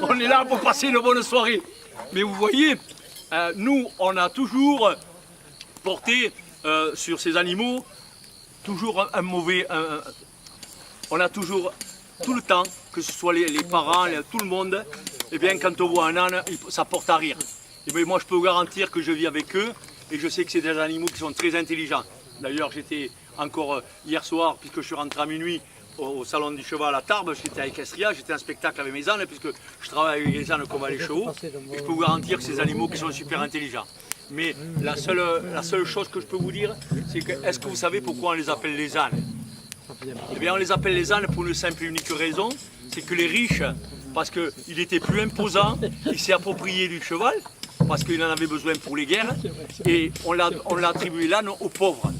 On est là pour passer une bonne soirée. Mais vous voyez, nous, on a toujours porté sur ces animaux toujours un mauvais... on a toujours, tout le temps, que ce soit les parents, tout le monde, eh bien, quand on voit un âne, ça porte à rire. Et bien, moi, je peux vous garantir que je vis avec eux et je sais que c'est des animaux qui sont très intelligents. D'ailleurs, j'étais encore hier soir, puisque je suis rentré à minuit, au salon du cheval à Tarbes, j'étais à Equestria, j'étais en spectacle avec mes ânes, puisque je travaille avec les ânes comme avec les chevaux. Et je peux vous garantir que c'est des animaux qui sont super intelligents. Mais la seule chose que je peux vous dire, c'est que, est-ce que vous savez pourquoi on les appelle les ânes? Eh bien, on les appelle les ânes pour une simple et unique raison, c'est que les riches, parce qu'il était plus imposant, il s'est approprié du cheval, parce qu'il en avait besoin pour les guerres, et on l'a attribué l'âne aux pauvres.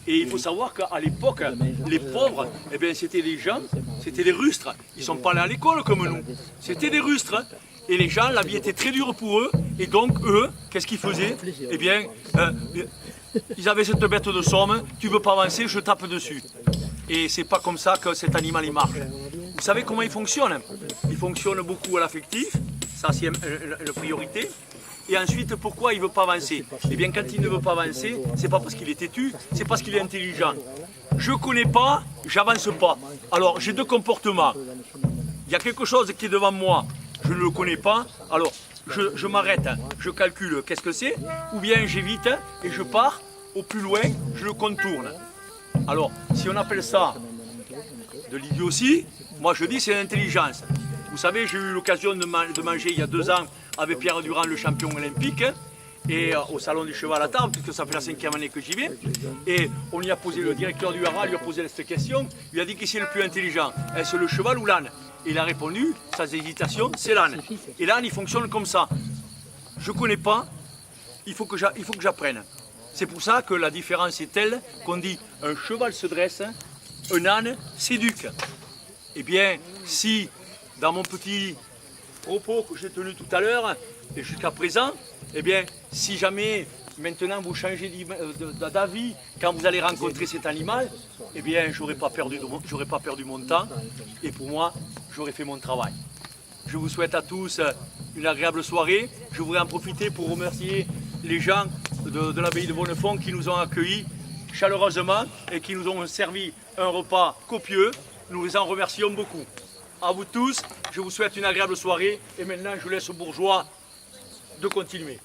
Et il faut savoir qu'à l'époque, les pauvres, eh bien, c'était des gens, c'était des rustres. Ils ne sont pas allés à l'école comme nous. C'était des rustres. Et les gens, la vie était très dure pour eux. Et donc, eux, qu'est-ce qu'ils faisaient? Eh bien, ils avaient cette bête de somme. Tu ne veux pas avancer, je tape dessus. Et c'est pas comme ça que cet animal il marche. Vous savez comment il fonctionne? Il fonctionne beaucoup à l'affectif. Ça, c'est une priorité. Et ensuite, pourquoi il ne veut pas avancer? Eh bien, quand il ne veut pas avancer, c'est pas parce qu'il est têtu, c'est parce qu'il est intelligent. Je ne connais pas, j'avance pas. Alors, j'ai deux comportements. Il y a quelque chose qui est devant moi, je ne le connais pas, alors je m'arrête, je calcule qu'est-ce que c'est, ou bien j'évite et je pars au plus loin, je le contourne. Alors, si on appelle ça de l'idiotie, moi je dis c'est l'intelligence. Vous savez, j'ai eu l'occasion de manger il y a 2 ans avec Pierre Durand, le champion olympique, et au salon du cheval à Tarbes, puisque ça fait la 5e année que j'y vais. Et on y a posé, le directeur du haras lui a posé cette question, il a dit qui c'est le plus intelligent, est-ce le cheval ou l'âne? Et il a répondu, sans hésitation, c'est l'âne. Et l'âne, il fonctionne comme ça. Je ne connais pas, il faut que j'apprenne. C'est pour ça que la différence est telle qu'on dit un cheval se dresse, un âne s'éduque. Eh bien, si dans mon petit propos que j'ai tenu tout à l'heure et jusqu'à présent, eh bien, si jamais maintenant vous changez d'avis quand vous allez rencontrer cet animal, eh bien, j'aurais pas perdu mon temps et pour moi, j'aurais fait mon travail. Je vous souhaite à tous une agréable soirée. Je voudrais en profiter pour remercier les gens de l'abbaye de Bonnefond qui nous ont accueillis chaleureusement et qui nous ont servi un repas copieux. Nous les en remercions beaucoup. À vous tous, je vous souhaite une agréable soirée et maintenant je laisse aux bourgeois de continuer.